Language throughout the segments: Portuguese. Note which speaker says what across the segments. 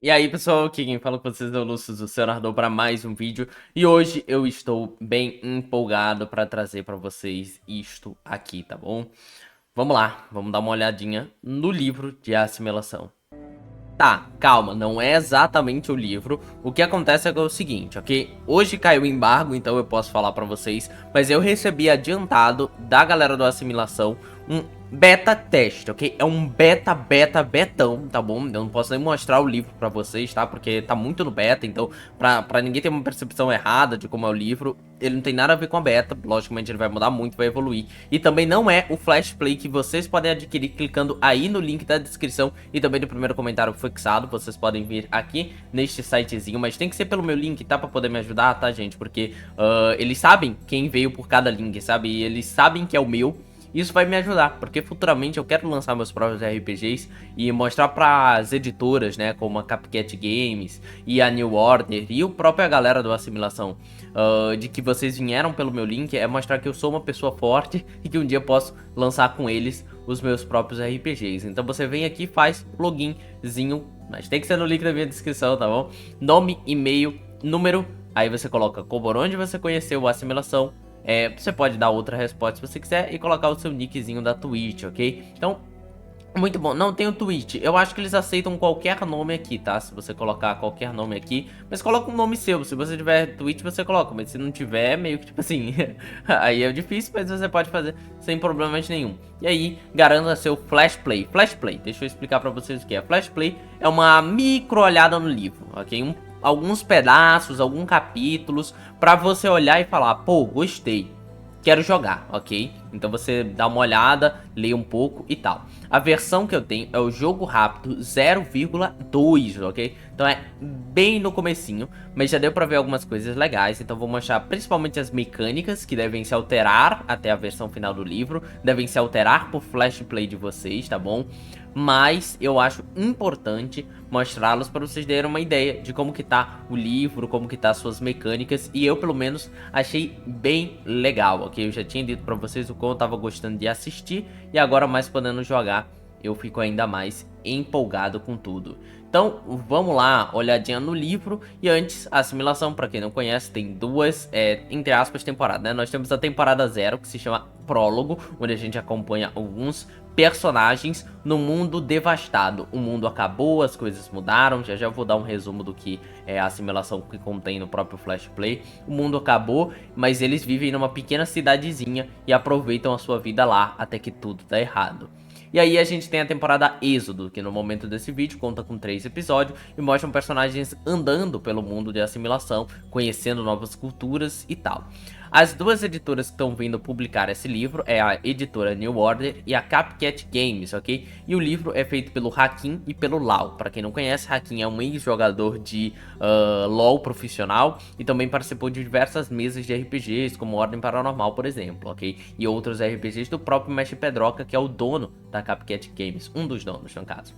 Speaker 1: E aí pessoal, aqui quem fala com vocês é o Lúcio do seu narrador para mais um vídeo. E hoje eu estou bem empolgado para trazer para vocês isto aqui, tá bom? Vamos lá, vamos dar uma olhadinha no livro de assimilação. Tá, calma, não é exatamente o livro. O que acontece é que é o seguinte, ok? Hoje caiu o embargo, então eu posso falar pra vocês, mas eu recebi adiantado da galera do Assimilação um beta teste, ok? É um betão, tá bom? Eu não posso nem mostrar o livro pra vocês, tá? Porque tá muito no beta, então pra ninguém ter uma percepção errada de como é o livro, ele não tem nada a ver com a beta, logicamente ele vai mudar muito, vai evoluir. E também não é o Flash Play que vocês podem adquirir clicando aí no link da descrição e também no primeiro comentário fixado. Vocês podem vir aqui neste sitezinho, mas tem que ser pelo meu link, tá? Pra poder me ajudar, tá, gente? Porque eles sabem quem veio por cada link, sabe? E eles sabem que é o meu. Isso vai me ajudar, porque futuramente eu quero lançar meus próprios RPGs e mostrar para as editoras, né, como a Copycat Games e a New Order e o própria galera do Assimilação, de que vocês vieram pelo meu link, é mostrar que eu sou uma pessoa forte e que um dia posso lançar com eles os meus próprios RPGs. Então você vem aqui e faz loginzinho, mas tem que ser no link da minha descrição, tá bom? Nome, e-mail, número, aí você coloca por onde você conheceu a Assimilação. Você pode dar outra resposta se você quiser e colocar o seu nickzinho da Twitch, ok? Então, muito bom. Não tem o Twitch. Eu acho que eles aceitam qualquer nome aqui, tá? Se você colocar qualquer nome aqui. Mas coloca um nome seu. Se você tiver Twitch, você coloca. Mas se não tiver, meio que tipo assim. Aí é difícil, mas você pode fazer sem problemas nenhum. E aí, garanta seu Flash Play. Flash Play, deixa eu explicar pra vocês o que é. Flash Play é uma micro olhada no livro, ok? Alguns pedaços, alguns capítulos, pra você olhar e falar, pô, gostei, quero jogar, ok? Então você dá uma olhada, lê um pouco e tal. A versão que eu tenho é o jogo rápido 0,2, ok? Então é bem no comecinho, mas já deu pra ver algumas coisas legais. Então vou mostrar principalmente as mecânicas que devem se alterar até a versão final do livro. Devem se alterar por Flash Play de vocês, tá bom? Mas eu acho importante mostrá-los para vocês terem uma ideia de como que tá o livro, como que tá as suas mecânicas. E eu pelo menos achei bem legal, ok? Eu já tinha dito pra vocês o quão eu tava gostando de assistir e agora mais podendo jogar eu fico ainda mais empolgado com tudo. Então vamos lá, olhadinha no livro. E antes, a Assimilação, pra quem não conhece, tem duas, entre aspas, temporadas, né? Nós temos a temporada 0, que se chama Prólogo, onde a gente acompanha alguns personagens no mundo devastado. O mundo acabou, as coisas mudaram. Já vou dar um resumo do que é a assimilação que contém no próprio Flash Play. O mundo acabou, mas eles vivem numa pequena cidadezinha e aproveitam a sua vida lá até que tudo dá errado. E aí a gente tem a temporada Êxodo, que no momento desse vídeo conta com 3 episódios e mostram personagens andando pelo mundo de assimilação, conhecendo novas culturas e tal. As duas editoras que estão vindo publicar esse livro é a editora New Order e a Copycat Games, ok? E o livro é feito pelo Hakim e pelo Lau. Para quem não conhece, Hakim é um ex-jogador de LoL profissional e também participou de diversas mesas de RPGs, como Ordem Paranormal, por exemplo, ok? E outros RPGs do próprio Mestre Pedroca, que é o dono da Copycat Games, um dos donos, no caso.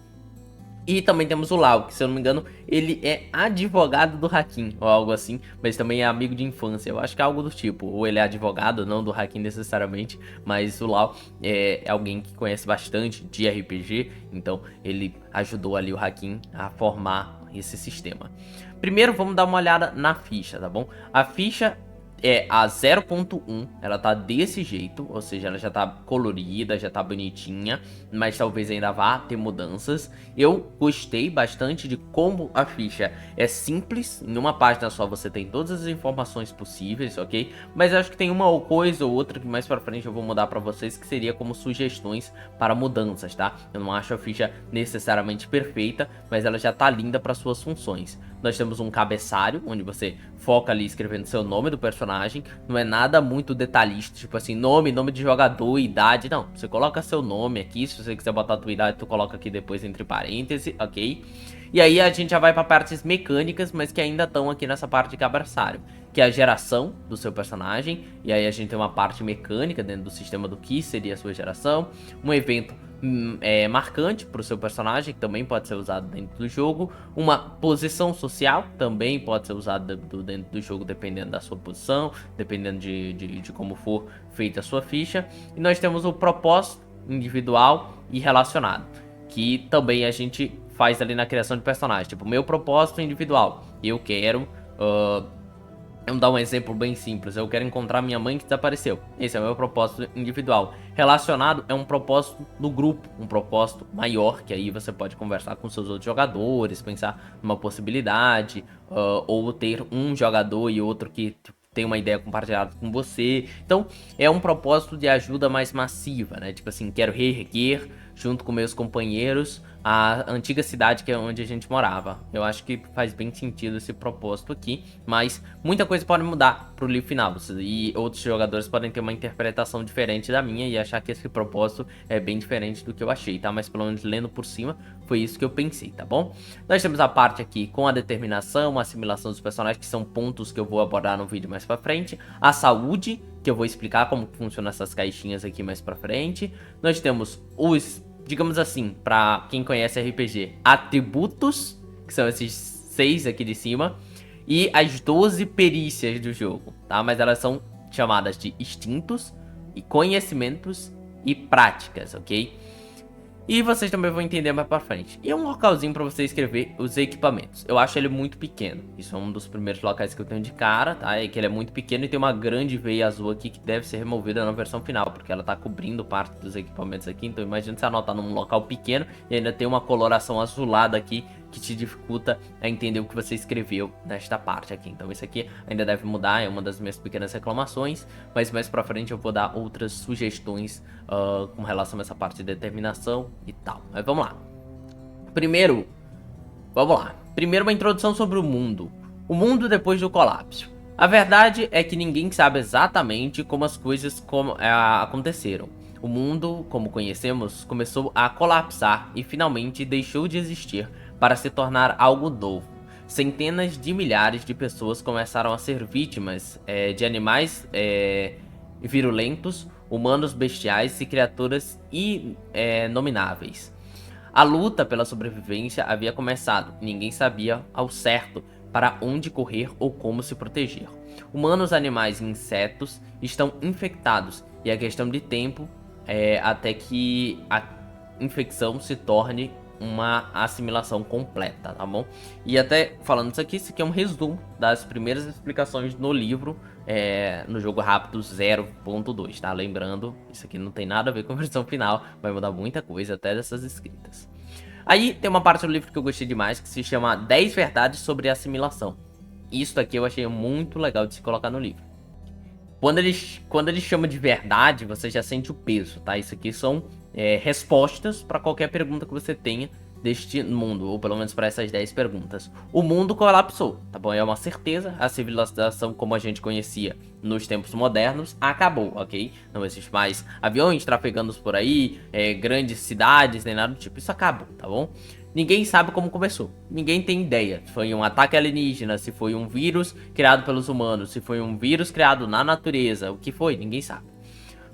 Speaker 1: E também temos o Lau, que se eu não me engano, ele é advogado do Hakim, ou algo assim, mas também é amigo de infância. Eu acho que é algo do tipo, ou ele é advogado, não do Hakim necessariamente, mas o Lau é alguém que conhece bastante de RPG, então ele ajudou ali o Hakim a formar esse sistema. Primeiro vamos dar uma olhada na ficha, tá bom? A ficha é a 0.1, ela tá desse jeito, ou seja, ela já tá colorida, já tá bonitinha, mas talvez ainda vá ter mudanças. Eu gostei bastante de como a ficha é simples, em uma página só você tem todas as informações possíveis, ok? Mas acho que tem uma coisa ou outra que mais pra frente eu vou mudar pra vocês, que seria como sugestões para mudanças, tá? Eu não acho a ficha necessariamente perfeita, mas ela já tá linda para suas funções. Nós temos um cabeçalho, onde você foca ali escrevendo seu nome do personagem. Não é nada muito detalhista, tipo assim, nome de jogador, idade. Não, você coloca seu nome aqui. Se você quiser botar a tua idade, tu coloca aqui depois entre parênteses, ok? E aí a gente já vai para partes mecânicas, mas que ainda estão aqui nessa parte de cabeçalho, que é a geração do seu personagem. E aí a gente tem uma parte mecânica dentro do sistema do que seria a sua geração. Um evento marcante para o seu personagem, que também pode ser usado dentro do jogo. Uma posição social também pode ser usada dentro do jogo, dependendo da sua posição, dependendo de como for feita a sua ficha. E nós temos o propósito individual e relacionado, que também a gente faz ali na criação de personagem. Tipo, meu propósito individual. Eu quero... Vamos dar um exemplo bem simples. Eu quero encontrar minha mãe que desapareceu. Esse é o meu propósito individual. Relacionado é um propósito do grupo, um propósito maior, que aí você pode conversar com seus outros jogadores, pensar numa possibilidade, ou ter um jogador e outro que tem uma ideia compartilhada com você. Então, é um propósito de ajuda mais massiva, né? Tipo assim, quero reerguer, junto com meus companheiros, a antiga cidade que é onde a gente morava. Eu acho que faz bem sentido esse propósito aqui, mas muita coisa pode mudar pro livro final, e outros jogadores podem ter uma interpretação diferente da minha e achar que esse propósito é bem diferente do que eu achei, tá? Mas pelo menos lendo por cima, foi isso que eu pensei, tá bom? Nós temos a parte aqui com a determinação, a assimilação dos personagens, que são pontos que eu vou abordar no vídeo mais pra frente, a saúde, que eu vou explicar como funcionam essas caixinhas aqui mais pra frente. Nós temos os, digamos assim, pra quem conhece RPG, atributos, que são esses 6 aqui de cima, e as 12 perícias do jogo, tá? Mas elas são chamadas de instintos, e conhecimentos e práticas, ok? E vocês também vão entender mais pra frente. E um localzinho pra você escrever os equipamentos. Eu acho ele muito pequeno. Isso é um dos primeiros locais que eu tenho de cara, tá? É que ele é muito pequeno e tem uma grande veia azul aqui que deve ser removida na versão final, porque ela tá cobrindo parte dos equipamentos aqui. Então imagina você anotar num local pequeno e ainda tem uma coloração azulada aqui que te dificulta a entender o que você escreveu nesta parte aqui. Então isso aqui ainda deve mudar, é uma das minhas pequenas reclamações, mas mais pra frente eu vou dar outras sugestões com relação a essa parte de determinação e tal. Mas vamos lá. Primeiro uma introdução sobre o mundo. O mundo depois do colapso. A verdade é que ninguém sabe exatamente como as coisas aconteceram. O mundo, como conhecemos, começou a colapsar e finalmente deixou de existir para se tornar algo novo. Centenas de milhares de pessoas começaram a ser vítimas de animais virulentos, humanos bestiais e criaturas inomináveis. A luta pela sobrevivência havia começado e ninguém sabia ao certo para onde correr ou como se proteger. Humanos, animais e insetos estão infectados e é questão de tempo até que a infecção se torne uma assimilação completa, tá bom? E até falando isso aqui é um resumo das primeiras explicações no livro, no jogo rápido 0.2, tá? Lembrando, isso aqui não tem nada a ver com a versão final, vai mudar muita coisa até dessas escritas. Aí tem uma parte do livro que eu gostei demais, que se chama 10 verdades sobre assimilação. Isso aqui eu achei muito legal de se colocar no livro. Quando ele chama de verdade, você já sente o peso, tá? Isso aqui são respostas para qualquer pergunta que você tenha deste mundo, ou pelo menos para essas 10 perguntas. O mundo colapsou, tá bom? É uma certeza, a civilização como a gente conhecia nos tempos modernos acabou, ok? Não existe mais aviões trafegando por aí, grandes cidades, nem nada do tipo, isso acabou, tá bom? Ninguém sabe como começou, ninguém tem ideia se foi um ataque alienígena, se foi um vírus criado pelos humanos, se foi um vírus criado na natureza, o que foi, ninguém sabe.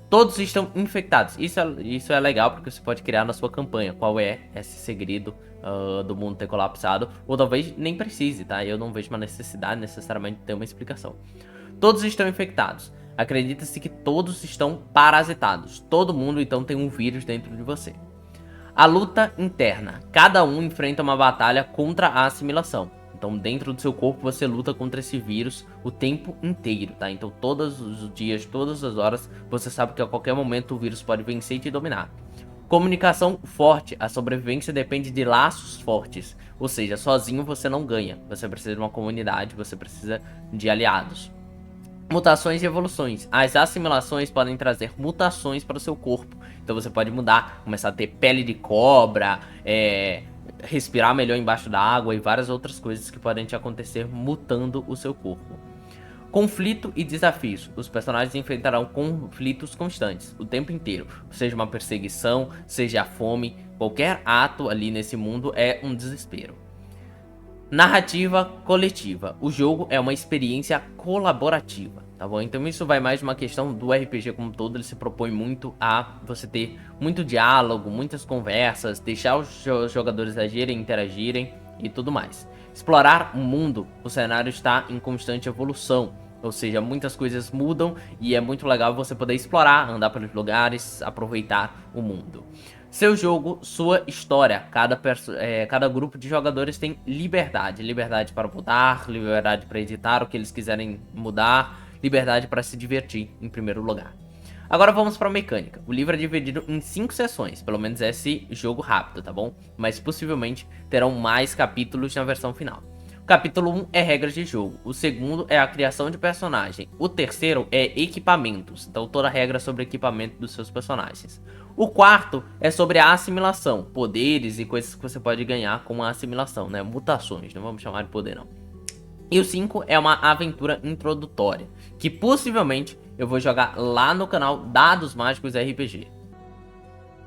Speaker 1: Todos estão infectados, isso é legal porque você pode criar na sua campanha qual é esse segredo do mundo ter colapsado, ou talvez nem precise, tá? Eu não vejo uma necessidade necessariamente de ter uma explicação. Todos estão infectados, acredita-se que todos estão parasitados, todo mundo então tem um vírus dentro de você. A luta interna. Cada um enfrenta uma batalha contra a assimilação. Então dentro do seu corpo você luta contra esse vírus o tempo inteiro, tá? Então todos os dias, todas as horas, você sabe que a qualquer momento o vírus pode vencer e te dominar. Comunicação forte. A sobrevivência depende de laços fortes. Ou seja, sozinho você não ganha. Você precisa de uma comunidade, você precisa de aliados. Mutações e evoluções. As assimilações podem trazer mutações para o seu corpo. Então você pode mudar, começar a ter pele de cobra, respirar melhor embaixo da água e várias outras coisas que podem te acontecer mutando o seu corpo. Conflito e desafios. Os personagens enfrentarão conflitos constantes, o tempo inteiro. Seja uma perseguição, seja a fome, qualquer ato ali nesse mundo é um desespero. Narrativa coletiva. O jogo é uma experiência colaborativa, tá bom? Então isso vai mais de uma questão do RPG como um todo. Ele se propõe muito a você ter muito diálogo, muitas conversas, deixar os jogadores agirem, interagirem e tudo mais. Explorar o mundo. O cenário está em constante evolução, ou seja, muitas coisas mudam e é muito legal você poder explorar, andar pelos lugares, aproveitar o mundo. Seu jogo, sua história. Cada grupo de jogadores tem liberdade. Liberdade para mudar, liberdade para editar o que eles quiserem mudar, liberdade para se divertir, em primeiro lugar. Agora vamos para a mecânica. O livro é dividido em 5 sessões, pelo menos esse jogo rápido, tá bom? Mas possivelmente terão mais capítulos na versão final. O capítulo 1 é regras de jogo, o segundo é a criação de personagem, o terceiro é equipamentos, então toda a regra sobre equipamento dos seus personagens. O quarto é sobre a assimilação, poderes e coisas que você pode ganhar com a assimilação, né? Mutações, não vamos chamar de poder não. E o 5 é uma aventura introdutória, que possivelmente eu vou jogar lá no canal Dados Mágicos RPG.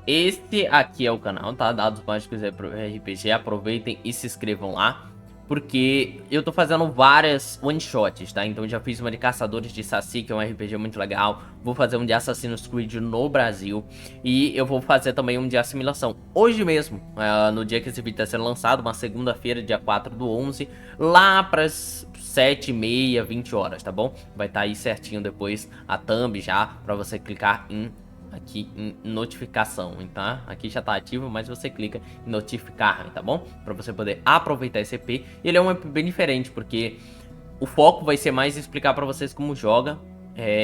Speaker 1: Esse aqui é o canal, tá? Dados Mágicos RPG, aproveitem e se inscrevam lá. Porque eu tô fazendo várias one-shots, tá? Então eu já fiz uma de Caçadores de Saci, que é um RPG muito legal. Vou fazer um de Assassin's Creed no Brasil. E eu vou fazer também um de Assimilação. Hoje mesmo, no dia que esse vídeo tá sendo lançado, uma segunda-feira, dia 4/11, lá pras 7h30, 20 horas, tá bom? Vai estar aí certinho depois a thumb já, pra você clicar aqui em notificação, tá? Aqui já tá ativo, mas você clica em notificar, tá bom? Pra você poder aproveitar esse EP. E ele é um EP bem diferente, porque o foco vai ser mais explicar pra vocês como joga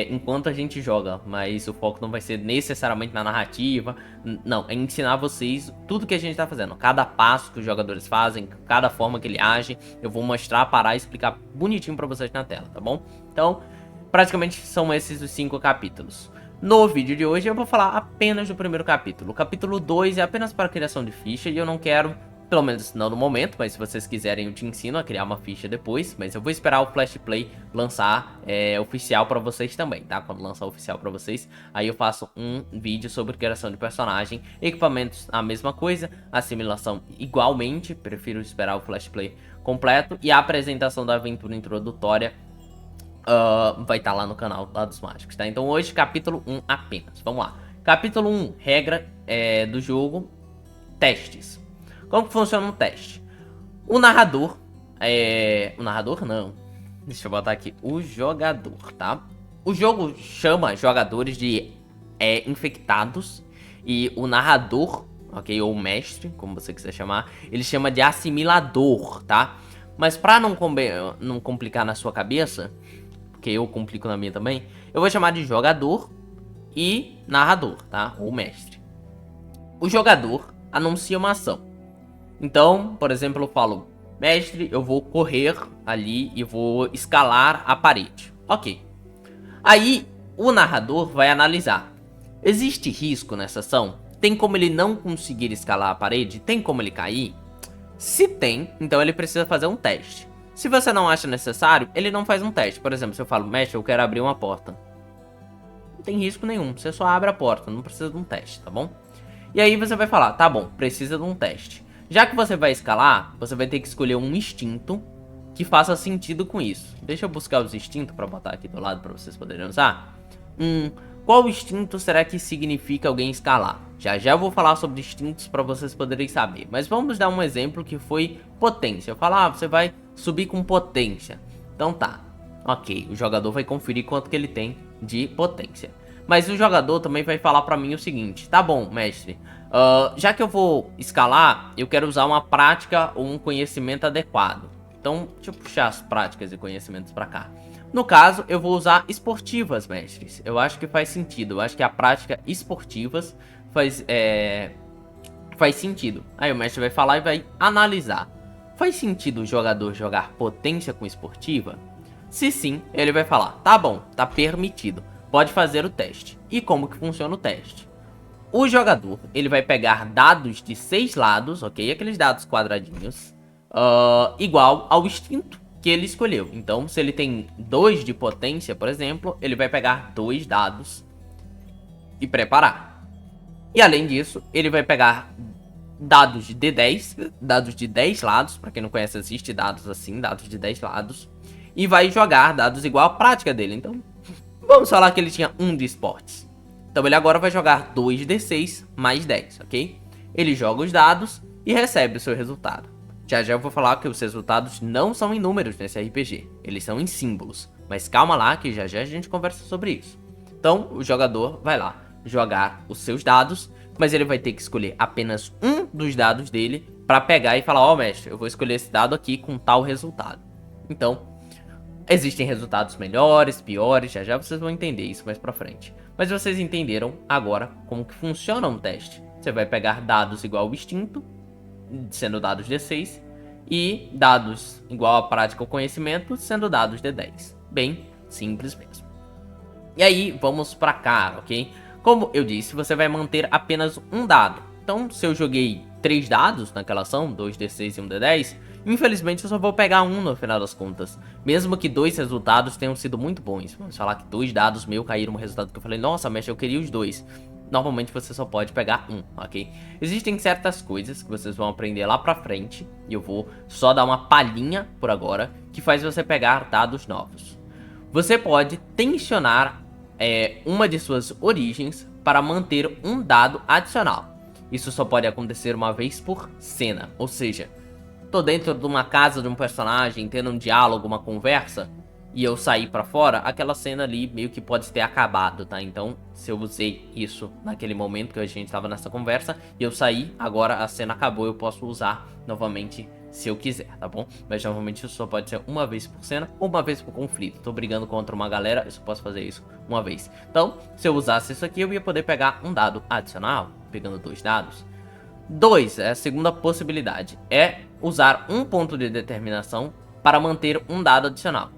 Speaker 1: enquanto a gente joga, mas o foco não vai ser necessariamente na narrativa, não, é ensinar vocês tudo que a gente tá fazendo, cada passo que os jogadores fazem, cada forma que ele age, eu vou mostrar, parar e explicar bonitinho pra vocês na tela, tá bom? Então, praticamente são esses os 5 capítulos. No vídeo de hoje eu vou falar apenas do primeiro capítulo. O capítulo 2 é apenas para criação de ficha e eu não quero, pelo menos não no momento, mas se vocês quiserem eu te ensino a criar uma ficha depois. Mas eu vou esperar o Flash Play lançar oficial para vocês também, tá? Quando lançar oficial para vocês, aí eu faço um vídeo sobre criação de personagem. Equipamentos a mesma coisa, assimilação igualmente, prefiro esperar o Flash Play completo. E a apresentação da aventura introdutória vai estar lá no canal Dados Mágicos, tá? Então hoje capítulo 1 apenas, vamos lá. Capítulo 1, regra do jogo, testes. Como que funciona um teste? O narrador, o narrador não, deixa eu botar aqui, o jogador, tá? O jogo chama jogadores de infectados e o narrador, ok, ou mestre, como você quiser chamar, ele chama de assimilador, tá? Mas pra não complicar na sua cabeça, porque eu complico na minha também, eu vou chamar de jogador e narrador, tá? Ou mestre. O jogador anuncia uma ação. Então, por exemplo, eu falo, mestre, eu vou correr ali e vou escalar a parede. Ok. Aí, o narrador vai analisar. Existe risco nessa ação? Tem como ele não conseguir escalar a parede? Tem como ele cair? Se tem, então ele precisa fazer um teste. Se você não acha necessário, ele não faz um teste. Por exemplo, se eu falo, mestre, eu quero abrir uma porta. Não tem risco nenhum, você só abre a porta, não precisa de um teste, tá bom? E aí você vai falar, tá bom, precisa de um teste. Já que você vai escalar, você vai ter que escolher um instinto que faça sentido com isso. Deixa eu buscar os instintos pra botar aqui do lado pra vocês poderem usar. Qual instinto será que significa alguém escalar? Já já eu vou falar sobre instintos para vocês poderem saber. Mas vamos dar um exemplo que foi potência. Eu falo, você vai subir com potência. Então tá, ok, o jogador vai conferir quanto que ele tem de potência. Mas o jogador também vai falar para mim o seguinte, tá bom, mestre, já que eu vou escalar, eu quero usar uma prática ou um conhecimento adequado. Então, deixa eu puxar as práticas e conhecimentos para cá. No caso, eu vou usar esportivas, mestres. Eu acho que faz sentido. Eu acho que a prática esportivas faz sentido. Aí o mestre vai falar e vai analisar. Faz sentido o jogador jogar potência com esportiva? Se sim, ele vai falar, tá bom, tá permitido. Pode fazer o teste. E como que funciona o teste? O jogador, ele vai pegar dados de 6 lados, ok? Aqueles dados quadradinhos, igual ao instinto que ele escolheu. Então, se ele tem 2 de potência, por exemplo, ele vai pegar 2 dados e preparar. E além disso, ele vai pegar dados de D10, dados de 10 lados, pra quem não conhece, existe dados assim, dados de 10 lados, e vai jogar dados igual à prática dele. Então, vamos falar que ele tinha 1 de esportes. Então ele agora vai jogar 2d6 mais 10, ok? Ele joga os dados e recebe o seu resultado. Já já eu vou falar que os resultados não são em números nesse RPG, eles são em símbolos. Mas calma lá que já já a gente conversa sobre isso. Então o jogador vai lá jogar os seus dados. mas ele vai ter que escolher apenas um dos dados dele para pegar e falar, ó, mestre, eu vou escolher esse dado aqui com tal resultado. Então, existem resultados melhores, piores, já já vocês vão entender isso mais pra frente. Mas vocês entenderam agora como que funciona um teste. Você vai pegar dados igual ao instinto, sendo dados D6, e dados igual à prática ou conhecimento, sendo dados D10. Bem simples mesmo. E aí, vamos pra cá, ok? Como eu disse, você vai manter apenas um dado. Então, se eu joguei 3 dados naquela ação, 2d6 e 1d10, infelizmente eu só vou pegar um no final das contas. Mesmo que 2 resultados tenham sido muito bons. Vamos falar que 2 dados meus caíram no resultado que eu falei, nossa, mestre, eu queria os 2. Normalmente você só pode pegar um, ok? Existem certas coisas que vocês vão aprender lá pra frente, e eu vou só dar uma palhinha por agora, que faz você pegar dados novos. Você pode tensionar uma de suas origens para manter um dado adicional. Isso só pode acontecer uma vez por cena, ou seja, tô dentro de uma casa de um personagem, tendo um diálogo, uma conversa, e eu sair pra fora, aquela cena ali meio que pode ter acabado, tá? Então, se eu usei isso naquele momento que a gente tava nessa conversa, e eu saí, agora a cena acabou, eu posso usar novamente se eu quiser, tá bom? Mas normalmente isso só pode ser uma vez por cena ou uma vez por conflito. Tô brigando contra uma galera, eu só posso fazer isso uma vez. Então, se eu usasse isso aqui, eu ia poder pegar um dado adicional, pegando 2 dados. 2, é a segunda possibilidade, é usar um ponto de determinação para manter um dado adicional.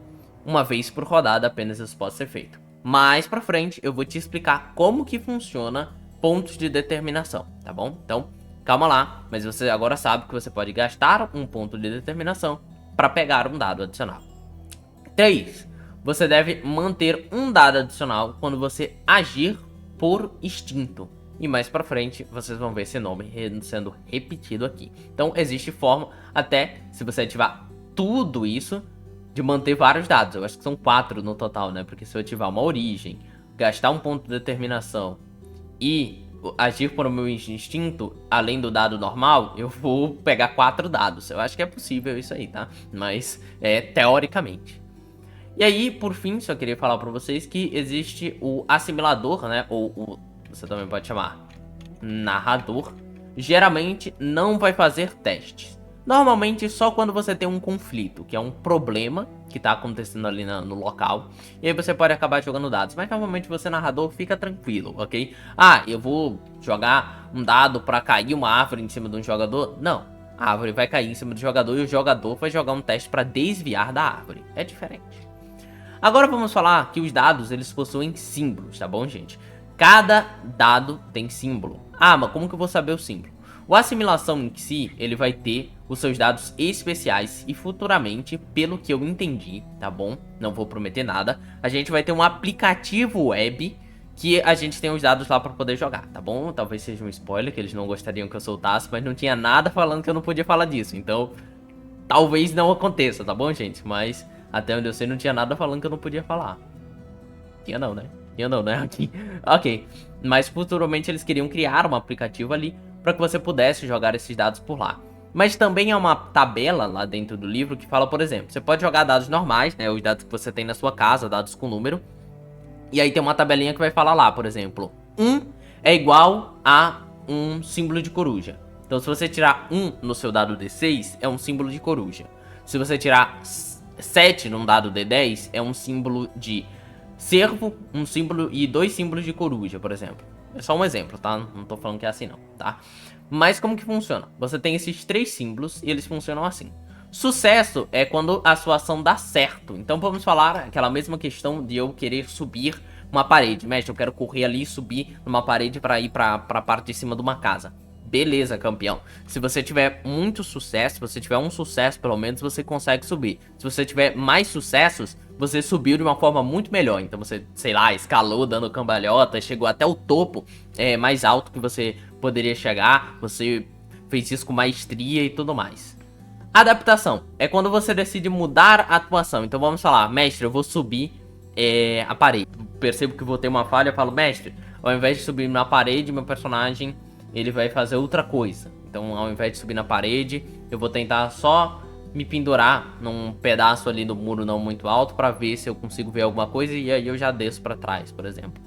Speaker 1: Uma vez por rodada apenas isso pode ser feito. Mais pra frente eu vou te explicar como que funciona pontos de determinação, tá bom? Então, calma lá, mas você agora sabe que você pode gastar um ponto de determinação para pegar um dado adicional. 3. Você deve manter um dado adicional quando você agir por instinto. E mais pra frente, vocês vão ver esse nome sendo repetido aqui. Então, existe forma, até se você ativar tudo isso, de manter vários dados. Eu acho que são 4 no total, né? Porque se eu ativar uma origem, gastar um ponto de determinação e agir por meu instinto, além do dado normal, eu vou pegar 4 dados. Eu acho que é possível isso aí, tá? Mas é teoricamente. E aí, por fim, só queria falar pra vocês que existe o assimilador, né? Ou você também pode chamar narrador. Geralmente não vai fazer testes. Normalmente só quando você tem um conflito, que é um problema que tá acontecendo ali no local. E aí você pode acabar jogando dados. Mas normalmente você, narrador, fica tranquilo, ok? Ah, eu vou jogar um dado pra cair uma árvore em cima de um jogador? Não. A árvore vai cair em cima do jogador e o jogador vai jogar um teste pra desviar da árvore. É diferente. Agora vamos falar que os dados, eles possuem símbolos, tá bom, gente? Cada dado tem símbolo. Ah, mas como que eu vou saber o símbolo? O assimilação em si, ele vai ter os seus dados especiais e futuramente, pelo que eu entendi, tá bom? Não vou prometer nada. A gente vai ter um aplicativo web que a gente tem os dados lá pra poder jogar, tá bom? Talvez seja um spoiler que eles não gostariam que eu soltasse, mas não tinha nada falando que eu não podia falar disso. Então, talvez não aconteça, tá bom, gente? Mas até onde eu sei não tinha nada falando que eu não podia falar. Tinha não, né? Tinha não, né? Aqui. Ok. Mas futuramente eles queriam criar um aplicativo ali para que você pudesse jogar esses dados por lá. Mas também há uma tabela lá dentro do livro que fala, por exemplo, você pode jogar dados normais, né? Os dados que você tem na sua casa, dados com número. E aí tem uma tabelinha que vai falar lá, por exemplo, 1 é igual a um símbolo de coruja. Então se você tirar 1 no seu dado D6, é um símbolo de coruja. Se você tirar 7 num dado D10, é um símbolo de cervo, um símbolo e 2 símbolos de coruja, por exemplo. É só um exemplo, tá? Não tô falando que é assim não, tá? Mas como que funciona? Você tem esses 3 símbolos e eles funcionam assim. Sucesso é quando a sua ação dá certo. Então vamos falar aquela mesma questão de eu querer subir uma parede. Mestre, eu quero correr ali e subir numa parede pra ir pra parte de cima de uma casa. Beleza, campeão. Se você tiver muito sucesso, se você tiver um sucesso pelo menos, você consegue subir. Se você tiver mais sucessos, você subiu de uma forma muito melhor. Então você, sei lá, escalou dando cambalhota, chegou até o topo mais alto que você poderia chegar. Você fez isso com maestria e tudo mais. Adaptação é quando você decide mudar a atuação. Então vamos falar, mestre, eu vou subir a parede. Percebo que vou ter uma falha, eu falo, mestre, ao invés de subir na parede, meu personagem ele vai fazer outra coisa. Então ao invés de subir na parede, eu vou tentar só me pendurar num pedaço ali do muro não muito alto pra ver se eu consigo ver alguma coisa e aí eu já desço pra trás, por exemplo.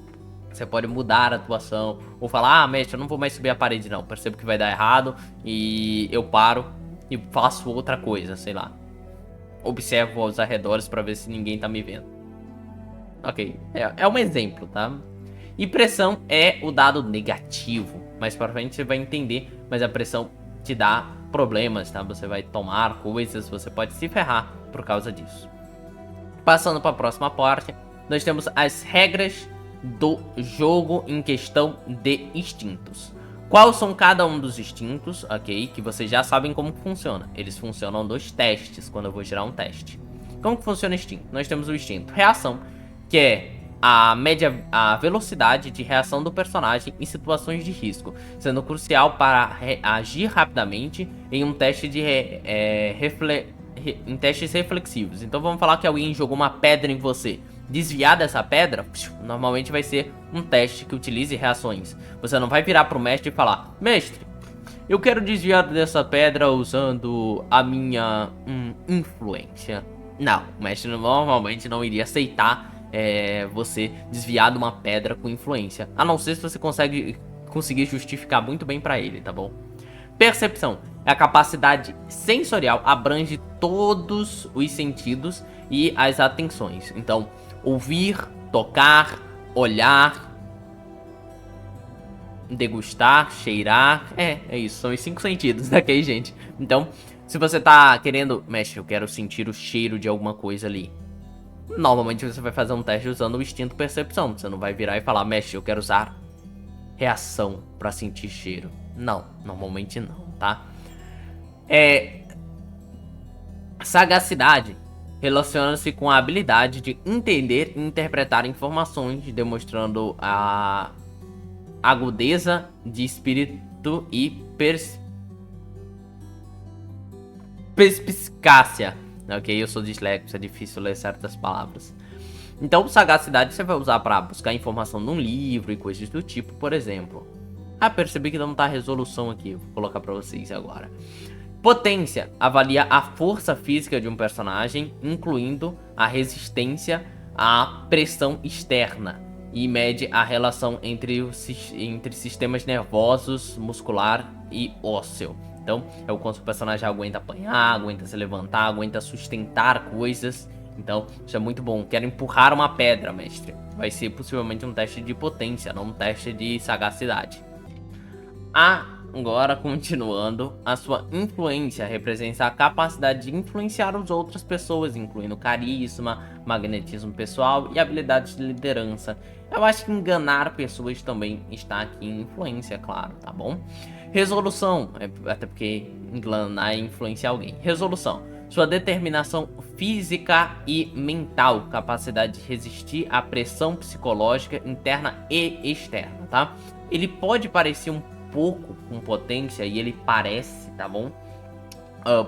Speaker 1: Você pode mudar a atuação, ou falar, ah, mestre, eu não vou mais subir a parede não, percebo que vai dar errado, e eu paro e faço outra coisa, sei lá. Observo aos arredores pra ver se ninguém tá me vendo. Ok, é um exemplo, tá? E pressão é o dado negativo, mais pra frente você vai entender, mas a pressão te dá problemas, tá? Você vai tomar coisas, você pode se ferrar por causa disso. Passando para a próxima parte, nós temos as regras do jogo em questão de instintos. Quais são cada um dos instintos, ok? Que vocês já sabem como funciona. Eles funcionam dos testes, quando eu vou gerar um teste. Como que funciona o instinto? Nós temos o instinto reação, que é a velocidade de reação do personagem em situações de risco, sendo crucial para agir rapidamente em um teste de em testes reflexivos. Então vamos falar que alguém jogou uma pedra em você. Desviar dessa pedra, normalmente vai ser um teste que utilize reações. Você não vai virar pro mestre e falar, mestre, eu quero desviar dessa pedra usando a minha influência. Não, o mestre normalmente não iria aceitar você desviar de uma pedra com influência. A não ser se você conseguir justificar muito bem pra ele, tá bom? Percepção é a capacidade sensorial, abrange todos os sentidos e as atenções. Então, ouvir, tocar, olhar, degustar, cheirar. É isso, são os 5 sentidos, ok, gente? Então, se você tá querendo, mestre, eu quero sentir o cheiro de alguma coisa ali. Normalmente você vai fazer um teste usando o instinto percepção. Você não vai virar e falar, mestre, eu quero usar reação pra sentir cheiro. Não, normalmente não, tá? Sagacidade relaciona-se com a habilidade de entender e interpretar informações, demonstrando a agudeza de espírito e perspicácia. Ok, eu sou disléxico, é difícil ler certas palavras. Então, sagacidade você vai usar para buscar informação num livro e coisas do tipo, por exemplo. Ah, percebi que não tá a resolução aqui, vou colocar para vocês agora. Potência avalia a força física de um personagem, incluindo a resistência à pressão externa, e mede a relação entre sistemas nervosos, muscular e ósseo. Então, é o quanto o personagem aguenta apanhar, aguenta se levantar, aguenta sustentar coisas. Então, isso é muito bom. Quero empurrar uma pedra, mestre. Vai ser possivelmente um teste de potência, não um teste de sagacidade. Agora, continuando, a sua influência representa a capacidade de influenciar as outras pessoas, incluindo carisma, magnetismo pessoal e habilidades de liderança. Eu acho que enganar pessoas também está aqui em influência, claro, tá bom? Resolução, até porque enganar é influenciar alguém. Resolução, sua determinação física e mental, capacidade de resistir à pressão psicológica interna e externa, tá? Ele pode parecer um pouco com potência, e ele parece, tá bom?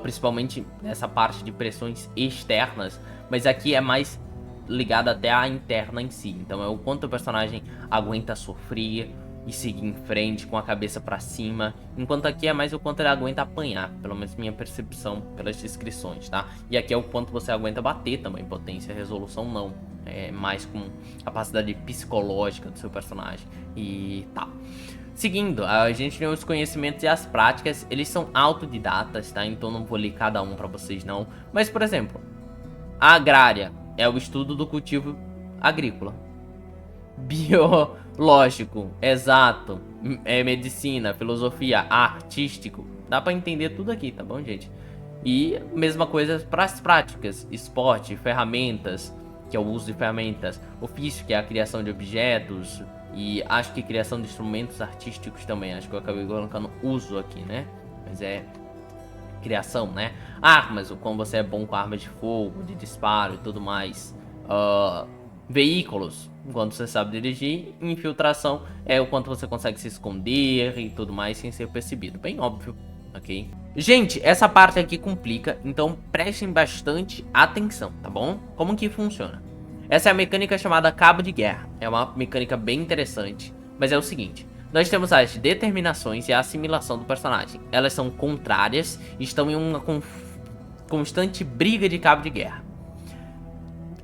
Speaker 1: Principalmente nessa parte de pressões externas, mas aqui é mais ligado até à interna em si. Então é o quanto o personagem aguenta sofrer e seguir em frente com a cabeça pra cima, enquanto aqui é mais o quanto ele aguenta apanhar, pelo menos minha percepção pelas descrições, tá? E aqui é o quanto você aguenta bater também, potência, resolução não, é mais com capacidade psicológica do seu personagem e tá. Seguindo, a gente tem os conhecimentos e as práticas, eles são autodidatas, tá? Então não vou ler cada um pra vocês não, mas por exemplo, a agrária é o estudo do cultivo agrícola. Biológico, exato, medicina, filosofia, artístico. Dá pra entender tudo aqui, tá bom, gente? E mesma coisa para as práticas, esporte, ferramentas, que é o uso de ferramentas, ofício, que é a criação de objetos, e acho que criação de instrumentos artísticos também. Acho que eu acabei colocando uso aqui, né? Mas é criação, né? Armas, o como você é bom com armas de fogo, de disparo e tudo mais. Veículos, quando você sabe dirigir. Infiltração é o quanto você consegue se esconder e tudo mais sem ser percebido. Bem óbvio, ok? Gente, essa parte aqui complica, então prestem bastante atenção, tá bom? Como que funciona? Essa é a mecânica chamada cabo de guerra. É uma mecânica bem interessante, mas é o seguinte: nós temos as determinações e a assimilação do personagem. Elas são contrárias e estão em uma constante briga de cabo de guerra.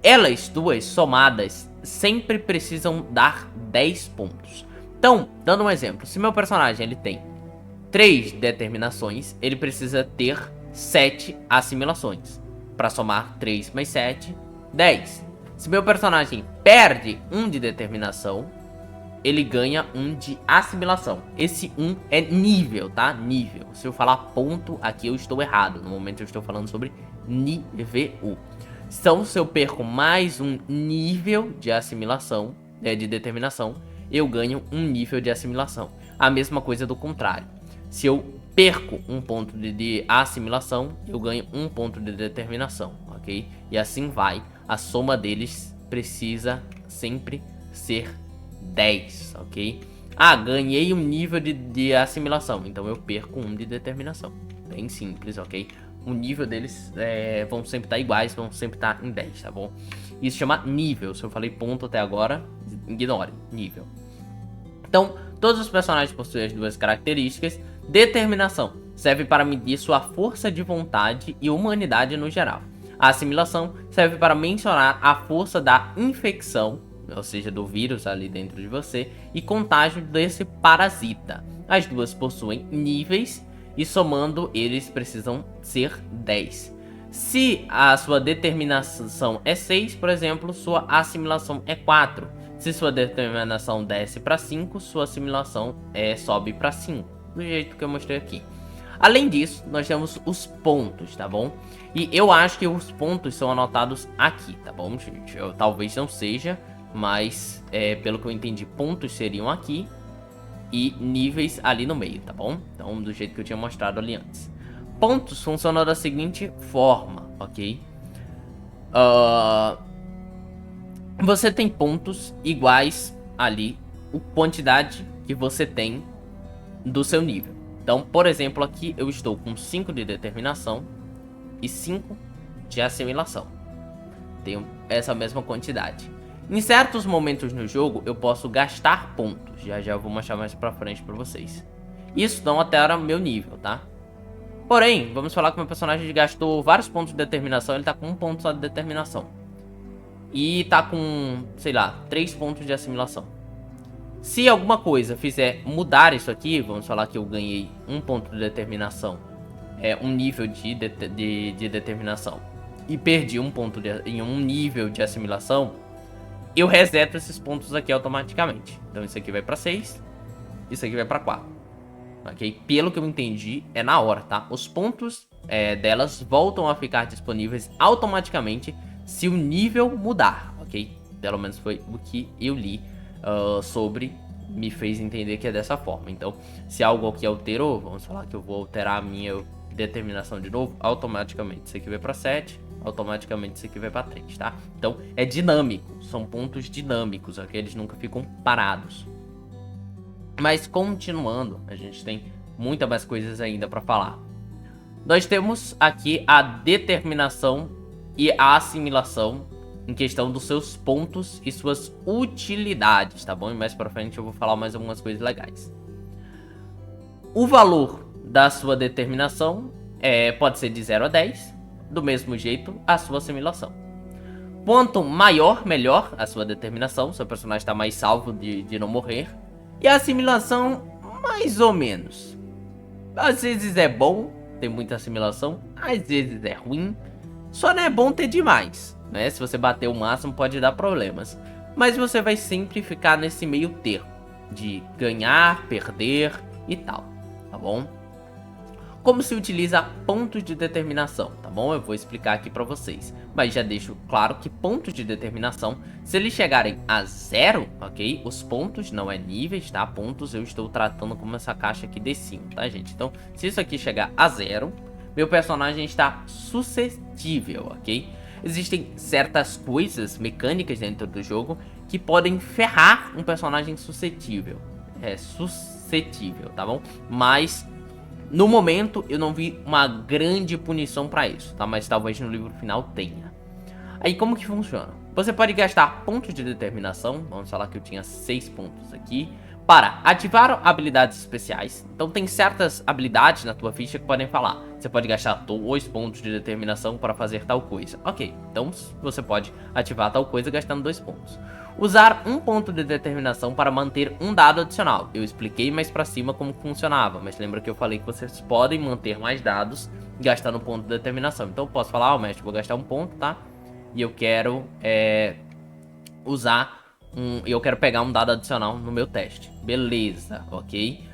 Speaker 1: Elas duas somadas sempre precisam dar 10 pontos. Então, dando um exemplo, se meu personagem ele tem 3 determinações, ele precisa ter 7 assimilações. Para somar 3 mais 7, 10. Se meu personagem perde 1 de determinação, ele ganha 1 de assimilação. Esse 1 é nível, tá? Nível. Se eu falar ponto, aqui eu estou errado. No momento eu estou falando sobre nível. Então, se eu perco mais um nível de assimilação, de determinação, eu ganho um nível de assimilação. A mesma coisa do contrário. Se eu perco um ponto de assimilação, eu ganho um ponto de determinação, ok? E assim vai. A soma deles precisa sempre ser 10, ok? Ah, ganhei um nível de assimilação, então eu perco um de determinação. Bem simples, ok? O nível deles vão sempre estar iguais, vão sempre estar em 10, tá bom? Isso chama nível. Se eu falei ponto até agora, ignore, nível. Então, todos os personagens possuem as duas características. Determinação serve para medir sua força de vontade e humanidade no geral. A assimilação serve para mencionar a força da infecção, ou seja, do vírus ali dentro de você, e contágio desse parasita. As duas possuem níveis e somando eles precisam ser 10. Se a sua determinação é 6, por exemplo, sua assimilação é 4. Se sua determinação desce para 5, sua assimilação sobe para 5, do jeito que eu mostrei aqui. Além disso, nós temos os pontos, tá bom? E eu acho que os pontos são anotados aqui, tá bom, gente? Talvez não seja, mas pelo que eu entendi, pontos seriam aqui e níveis ali no meio, tá bom? Então, do jeito que eu tinha mostrado ali antes. Pontos funcionam da seguinte forma, ok? Você tem pontos iguais ali, a quantidade que você tem do seu nível. Então, por exemplo, aqui eu estou com 5 de determinação e 5 de assimilação. Tenho essa mesma quantidade. Em certos momentos no jogo, eu posso gastar pontos. Já eu vou mostrar mais pra frente pra vocês. Isso não altera meu nível, tá? Porém, vamos falar que meu personagem gastou vários pontos de determinação. Ele tá com 1 ponto só de determinação. E tá com, sei lá, 3 pontos de assimilação. Se alguma coisa fizer mudar isso aqui, vamos falar que eu ganhei 1 ponto de determinação, um nível de determinação, e perdi 1 ponto em um nível de assimilação, eu reseto esses pontos aqui automaticamente. Então isso aqui vai pra 6, isso aqui vai pra 4. Ok? Pelo que eu entendi, é na hora, tá? Os pontos delas voltam a ficar disponíveis automaticamente se o nível mudar, ok? Pelo menos foi o que eu li sobre, me fez entender que é dessa forma. Então, se algo aqui alterou, vamos falar que eu vou alterar a minha determinação de novo, automaticamente isso aqui vai pra 7, automaticamente isso aqui vai pra 3, tá? Então, é dinâmico, são pontos dinâmicos, ok? Eles nunca ficam parados. Mas, continuando, a gente tem muitas mais coisas ainda pra falar. Nós temos aqui a determinação e a assimilação em questão dos seus pontos e suas utilidades, tá bom? E mais pra frente eu vou falar mais algumas coisas legais. O valor da sua determinação pode ser de 0 a 10, do mesmo jeito a sua assimilação. Quanto maior, melhor a sua determinação, seu personagem está mais salvo de não morrer. E a assimilação, mais ou menos. Às vezes é bom ter muita assimilação, às vezes é ruim. Só não é bom ter demais, né? Se você bater o máximo pode dar problemas. Mas você vai sempre ficar nesse meio termo de ganhar, perder e tal, tá bom? Como se utiliza pontos de determinação, tá bom? Eu vou explicar aqui pra vocês. Mas já deixo claro que pontos de determinação, se eles chegarem a 0, ok? Os pontos não é níveis, tá? Pontos eu estou tratando como essa caixa aqui de cima, tá, gente? Então, se isso aqui chegar a 0, meu personagem está suscetível, ok? Existem certas coisas mecânicas dentro do jogo que podem ferrar um personagem suscetível. É suscetível, tá bom? Mas no momento eu não vi uma grande punição pra isso, tá? Mas talvez no livro final tenha. Aí como que funciona? Você pode gastar pontos de determinação, vamos falar que eu tinha 6 pontos aqui, para ativar habilidades especiais. Então tem certas habilidades na tua ficha que podem falar. Você pode gastar 2 pontos de determinação para fazer tal coisa. Ok, então você pode ativar tal coisa gastando 2 pontos. Usar 1 ponto de determinação para manter um dado adicional. Eu expliquei mais pra cima como funcionava, mas lembra que eu falei que vocês podem manter mais dados gastando um ponto de determinação. Então eu posso falar, mestre, vou gastar 1 ponto, tá? E eu quero eu quero pegar um dado adicional no meu teste. Beleza, ok?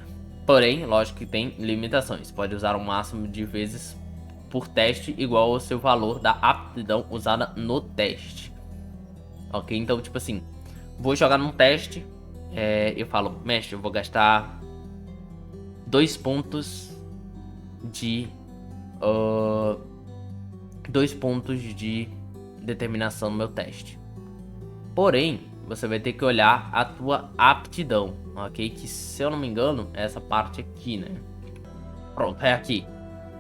Speaker 1: Porém, lógico que tem limitações. Pode usar um máximo de vezes por teste igual ao seu valor da aptidão usada no teste. Ok? Então, tipo assim, vou jogar num teste. Eu falo, mestre, eu vou gastar 2 pontos de... 2 pontos de determinação no meu teste. Porém, você vai ter que olhar a tua aptidão, ok? Que, se eu não me engano, é essa parte aqui, né? Pronto, é aqui.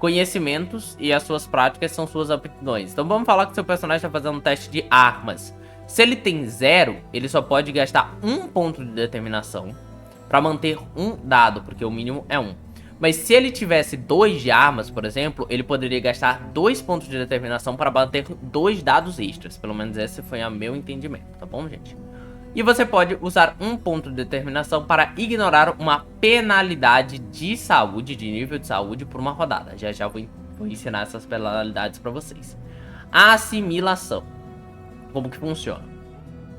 Speaker 1: Conhecimentos e as suas práticas são suas aptidões. Então vamos falar que seu personagem está fazendo um teste de armas. Se ele tem 0, ele só pode gastar 1 ponto de determinação para manter um dado, porque o mínimo é 1. Mas se ele tivesse 2 de armas, por exemplo, ele poderia gastar 2 pontos de determinação para bater 2 dados extras. Pelo menos esse foi o meu entendimento, tá bom, gente? E você pode usar 1 ponto de determinação para ignorar uma penalidade de saúde, de nível de saúde, por uma rodada. Já vou ensinar essas penalidades para vocês. Assimilação. Como que funciona?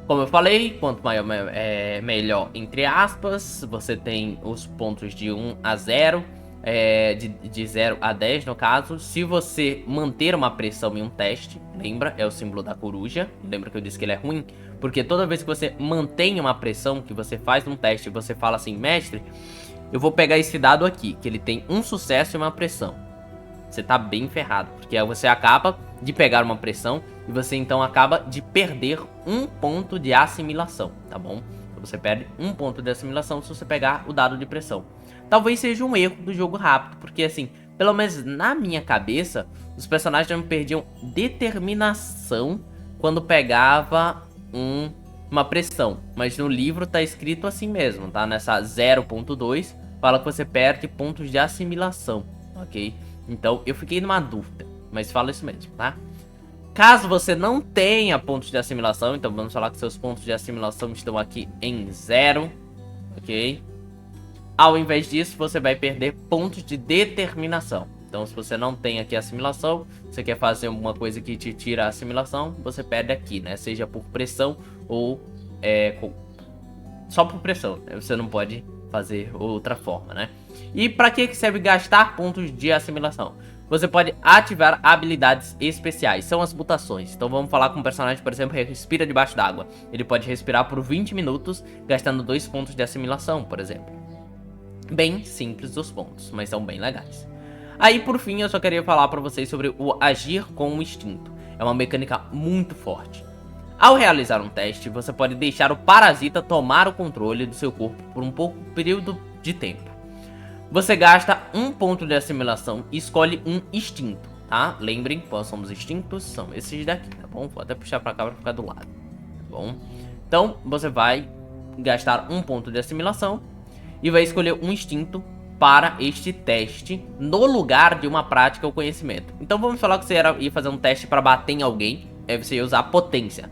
Speaker 1: Como eu falei, quanto maior melhor, entre aspas. Você tem os pontos de 1 a 0, de 0 a 10 no caso. Se você manter uma pressão em um teste, lembra? É o símbolo da coruja. Lembra que eu disse que ele é ruim? Porque toda vez que você mantém uma pressão, que você faz um teste, você fala assim, mestre, eu vou pegar esse dado aqui, que ele tem um sucesso e uma pressão. Você tá bem ferrado, porque aí você acaba de pegar uma pressão e você então acaba de perder 1 ponto de assimilação, tá bom? Então você perde 1 ponto de assimilação se você pegar o dado de pressão. Talvez seja um erro do jogo rápido, porque assim, pelo menos na minha cabeça, os personagens não perdiam determinação quando pegava uma pressão. Mas no livro tá escrito assim mesmo, tá? Nessa 0.2 fala que você perde pontos de assimilação, ok? Então eu fiquei numa dúvida, mas fala isso mesmo, tá? Caso você não tenha pontos de assimilação, então vamos falar que seus pontos de assimilação estão aqui em 0, ok? Ao invés disso, você vai perder pontos de determinação. Então, se você não tem aqui assimilação, você quer fazer alguma coisa que te tira a assimilação, você perde aqui, né? Seja por pressão ou só por pressão, né? Você não pode fazer outra forma, né? E para que serve gastar pontos de assimilação? Você pode ativar habilidades especiais, são as mutações. Então vamos falar com um personagem, por exemplo, que respira debaixo d'água. Ele pode respirar por 20 minutos, gastando 2 pontos de assimilação, por exemplo. Bem simples os pontos, mas são bem legais. Aí, por fim, eu só queria falar pra vocês sobre o agir com o instinto. É uma mecânica muito forte. Ao realizar um teste, você pode deixar o parasita tomar o controle do seu corpo por um pouco período de tempo. Você gasta 1 ponto de assimilação e escolhe um instinto, tá? Lembrem quais são os instintos, são esses daqui, tá bom? Vou até puxar pra cá pra ficar do lado, tá bom? Então, você vai gastar 1 ponto de assimilação e vai escolher um instinto para este teste no lugar de uma prática ou conhecimento. Então vamos falar que você ia fazer um teste para bater em alguém, aí você ia usar potência.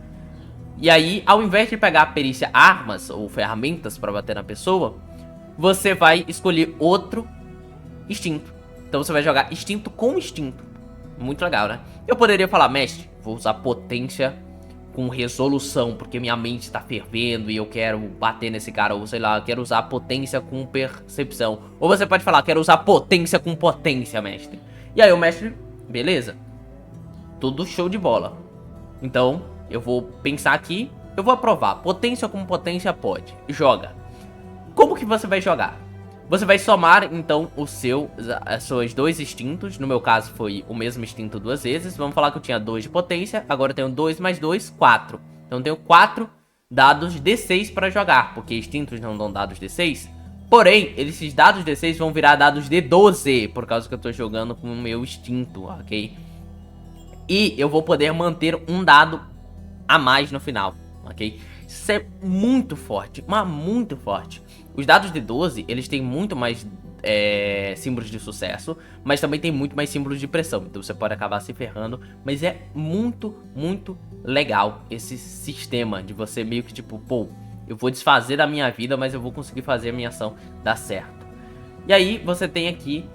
Speaker 1: E aí, ao invés de pegar a perícia armas ou ferramentas para bater na pessoa, você vai escolher outro instinto. Então você vai jogar instinto com instinto. Muito legal, né? Eu poderia falar, mestre, vou usar potência com resolução, porque minha mente tá fervendo e eu quero bater nesse cara. Ou sei lá, eu quero usar potência com percepção. Ou você pode falar, quero usar potência com potência, mestre. E aí o mestre, beleza, tudo show de bola. Então eu vou pensar aqui, eu vou aprovar. Potência com potência pode. Joga. Como que você vai jogar? Você vai somar, então, os seus 2 instintos. No meu caso, foi o mesmo instinto 2 vezes. Vamos falar que eu tinha 2 de potência. Agora eu tenho 2 mais 2, 4. Então eu tenho 4 dados D6 para jogar, porque instintos não dão dados D6. Porém, esses dados D6 vão virar dados D12, por causa que eu tô jogando com o meu instinto, ok? E eu vou poder manter um dado a mais no final, ok? Isso é muito forte, mas muito forte. Os dados de 12, eles têm muito mais símbolos de sucesso, mas também tem muito mais símbolos de pressão. Então você pode acabar se ferrando, mas é muito, muito legal esse sistema de você meio que tipo, pô, eu vou desfazer da minha vida, mas eu vou conseguir fazer a minha ação dar certo. E aí você tem aqui,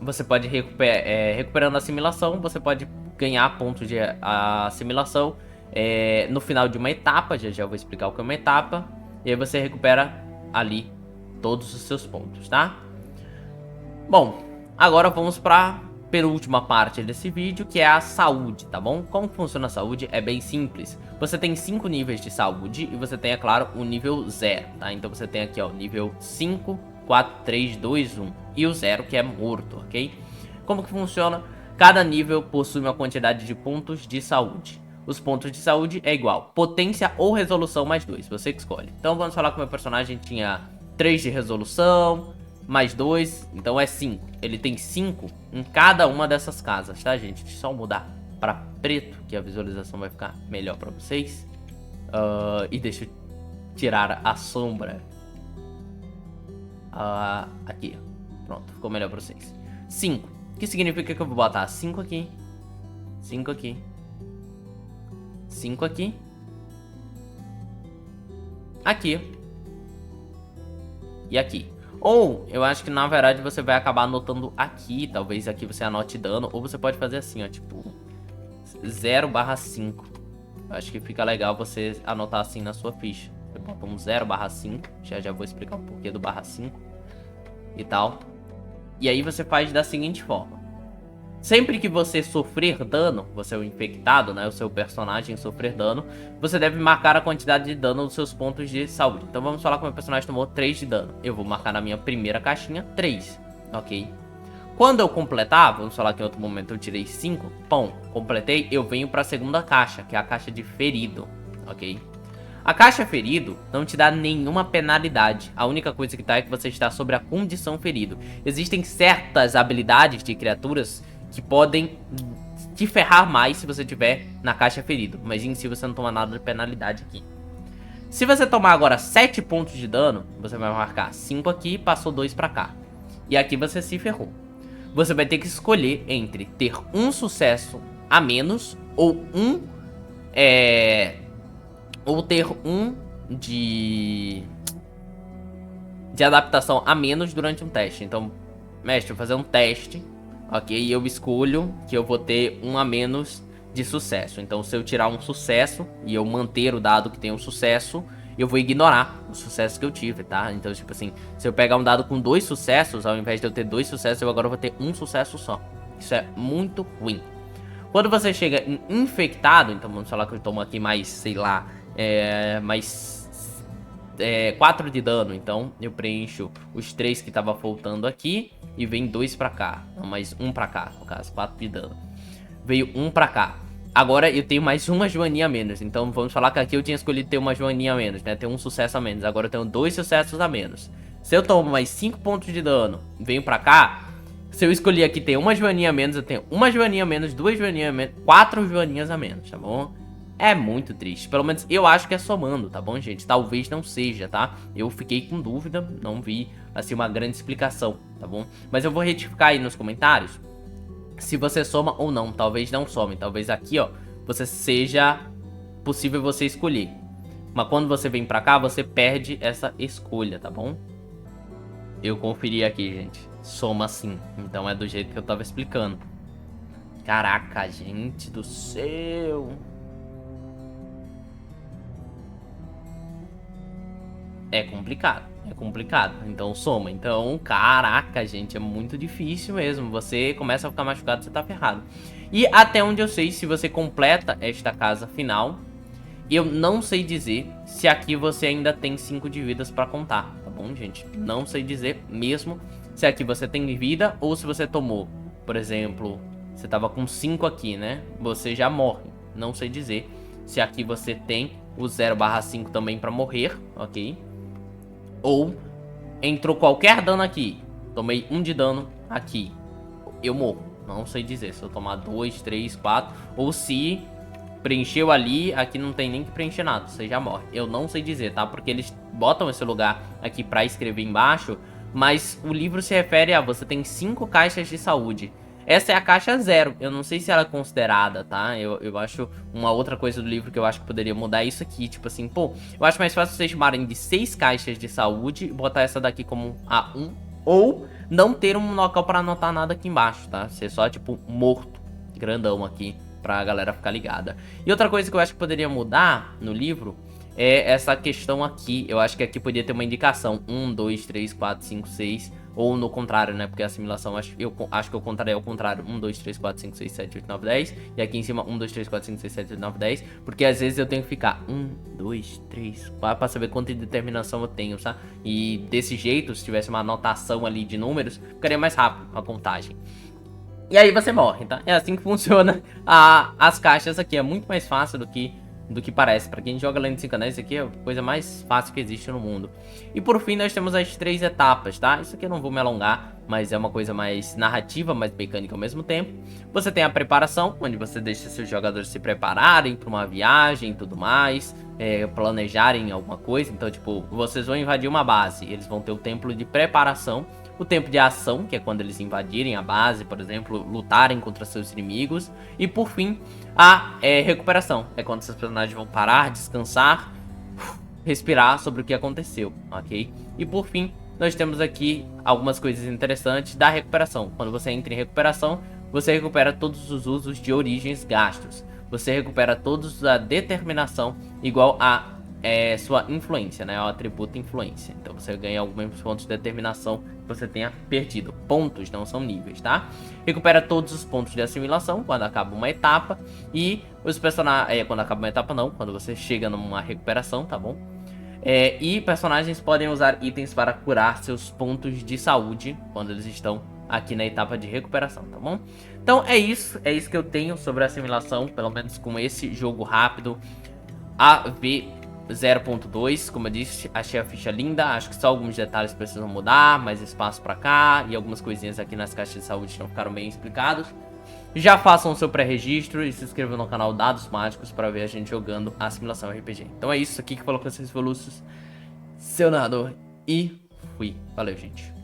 Speaker 1: você pode recuperando a assimilação, você pode ganhar pontos de assimilação no final de uma etapa, já vou explicar o que é uma etapa, e aí você recupera ali todos os seus pontos, tá? Bom, agora vamos para penúltima parte desse vídeo, que é a saúde, tá bom? Como funciona a saúde? É bem simples. Você tem 5 níveis de saúde e você tem, é claro, o nível 0, tá? Então você tem aqui, ó, nível 5, 4, 3, 2, 1 e o 0, que é morto, ok? Como que funciona? Cada nível possui uma quantidade de pontos de saúde. Os pontos de saúde é igual potência ou resolução mais 2, você que escolhe. Então vamos falar que o meu personagem tinha 3 de resolução, mais 2, então é 5. Ele tem 5 em cada uma dessas casas, tá, gente? Deixa eu só mudar para preto, que a visualização vai ficar melhor para vocês. E deixa eu tirar a sombra. Aqui, pronto, ficou melhor para vocês. 5, que significa que eu vou botar 5 aqui, 5 aqui, 5 aqui, aqui e aqui. Ou, eu acho que na verdade você vai acabar anotando aqui, talvez aqui você anote dano, ou você pode fazer assim, ó, tipo 0/5. Eu acho que fica legal você anotar assim na sua ficha. Você bota um 0/5, já vou explicar o porquê do /5 e tal. E aí você faz da seguinte forma. Sempre que você sofrer dano, você é o infectado, né, o seu personagem sofrer dano, você deve marcar a quantidade de dano dos seus pontos de saúde. Então vamos falar que o meu personagem tomou 3 de dano. Eu vou marcar na minha primeira caixinha 3, ok? Quando eu completar, vamos falar que em outro momento eu tirei 5, pão, completei, eu venho para a segunda caixa, que é a caixa de ferido, ok? A caixa ferido não te dá nenhuma penalidade. A única coisa que tá é que você está sobre a condição ferido. Existem certas habilidades de criaturas que podem te ferrar mais se você tiver na caixa ferido, mas em si você não toma nada de penalidade aqui. Se você tomar agora 7 pontos de dano, você vai marcar 5 aqui e passou 2 pra cá. E aqui você se ferrou. Você vai ter que escolher entre ter um sucesso a menos ou ter um de adaptação a menos durante um teste. Então, mestre, eu vou fazer um teste, ok? E eu escolho que eu vou ter um a menos de sucesso. Então, se eu tirar um sucesso e eu manter o dado que tem um sucesso, eu vou ignorar o sucesso que eu tive, tá? Então, tipo assim, se eu pegar um dado com 2 sucessos, ao invés de eu ter 2 sucessos, eu agora vou ter um sucesso só. Isso é muito ruim. Quando você chega em infectado, então vamos falar que eu tomo aqui mais, sei lá, mais 4 de dano. Então eu preencho os 3 que tava faltando aqui e vem 2 pra cá. Não, mais 1 pra cá, no caso, 4 de dano. Veio 1 pra cá. Agora eu tenho mais uma joaninha a menos. Então vamos falar que aqui eu tinha escolhido ter uma joaninha a menos, né? Ter um sucesso a menos. Agora eu tenho 2 sucessos a menos. Se eu tomo mais 5 pontos de dano, venho pra cá. Se eu escolher aqui ter uma joaninha a menos, eu tenho uma joaninha a menos, 2 joaninhas a menos, 4 joaninhas a menos, tá bom? É muito triste. Pelo menos eu acho que é somando, tá bom, gente? Talvez não seja, tá? Eu fiquei com dúvida, não vi, assim, uma grande explicação, tá bom? Mas eu vou retificar aí nos comentários se você soma ou não. Talvez não some. Talvez aqui, ó, você seja possível você escolher. Mas quando você vem pra cá, você perde essa escolha, tá bom? Eu conferi aqui, gente. Soma sim. Então é do jeito que eu tava explicando. Caraca, gente do céu. É complicado. É complicado. Então soma. Então, caraca, gente. É muito difícil mesmo. Você começa a ficar machucado, você tá ferrado. E até onde eu sei, se você completa esta casa final, eu não sei dizer se aqui você ainda tem 5 de vidas pra contar, tá bom, gente? Não sei dizer mesmo se aqui você tem vida ou se você tomou, por exemplo, você tava com 5 aqui, né? Você já morre. Não sei dizer se aqui você tem o 0/5 também pra morrer, ok? Ou entrou qualquer dano aqui, tomei 1 de dano aqui, eu morro. Não sei dizer se eu tomar 2, 3, 4 ou se preencheu ali, aqui não tem nem que preencher nada, você já morre. Eu não sei dizer, tá? Porque eles botam esse lugar aqui pra escrever embaixo, mas o livro se refere a você tem 5 caixas de saúde. Essa é a caixa 0, eu não sei se ela é considerada, tá? Eu acho uma outra coisa do livro que eu acho que poderia mudar isso aqui, tipo assim, pô, eu acho mais fácil vocês chamarem de 6 caixas de saúde e botar essa daqui como A1, ou não ter um local pra anotar nada aqui embaixo, tá? Ser só, tipo, morto, grandão aqui, pra galera ficar ligada. E outra coisa que eu acho que poderia mudar no livro é essa questão aqui. Eu acho que aqui podia ter uma indicação: 1, 2, 3, 4, 5, 6. Ou no contrário, né? Porque a assimilação, eu acho que eu contarei ao contrário: 1, 2, 3, 4, 5, 6, 7, 8, 9, 10. E aqui em cima 1, 2, 3, 4, 5, 6, 7, 8, 9, 10. Porque às vezes eu tenho que ficar 1, 2, 3, 4 pra saber quanta determinação eu tenho, tá? E desse jeito, se tivesse uma anotação ali de números, ficaria mais rápido a contagem. E aí você morre, tá? É assim que funciona as caixas aqui. É muito mais fácil do que parece. Pra quem joga Legend of Zelda, isso aqui é a coisa mais fácil que existe no mundo. E por fim nós temos as 3 etapas, tá? Isso aqui eu não vou me alongar, mas é uma coisa mais narrativa, mais mecânica ao mesmo tempo. Você tem a preparação, onde você deixa seus jogadores se prepararem pra uma viagem e tudo mais. Planejarem alguma coisa. Então, tipo, vocês vão invadir uma base, eles vão ter o tempo de preparação, o tempo de ação, que é quando eles invadirem a base, por exemplo, lutarem contra seus inimigos. E por fim, a recuperação. É quando seus personagens vão parar, descansar, respirar sobre o que aconteceu, ok? E por fim, nós temos aqui algumas coisas interessantes da recuperação. Quando você entra em recuperação, você recupera todos os usos de origens gastos. Você recupera todos a determinação igual a sua influência, né? O atributo influência. Então você ganha alguns pontos de determinação que você tenha perdido. Pontos, não são níveis, tá? Recupera todos os pontos de assimilação quando acaba uma etapa. E os personagens... quando acaba uma etapa não, quando você chega numa recuperação, tá bom? E personagens podem usar itens para curar seus pontos de saúde quando eles estão aqui na etapa de recuperação, tá bom? Então é isso que eu tenho sobre a assimilação, pelo menos com esse jogo rápido AV 0.2, como eu disse, achei a ficha linda, acho que só alguns detalhes precisam mudar, mais espaço pra cá e algumas coisinhas aqui nas caixas de saúde não ficaram bem explicados. Já façam o seu pré-registro e se inscrevam no canal Dados Mágicos para ver a gente jogando a Assimilação RPG. Então é isso aqui que falou com vocês, Veluços, seu narrador, e fui. Valeu, gente.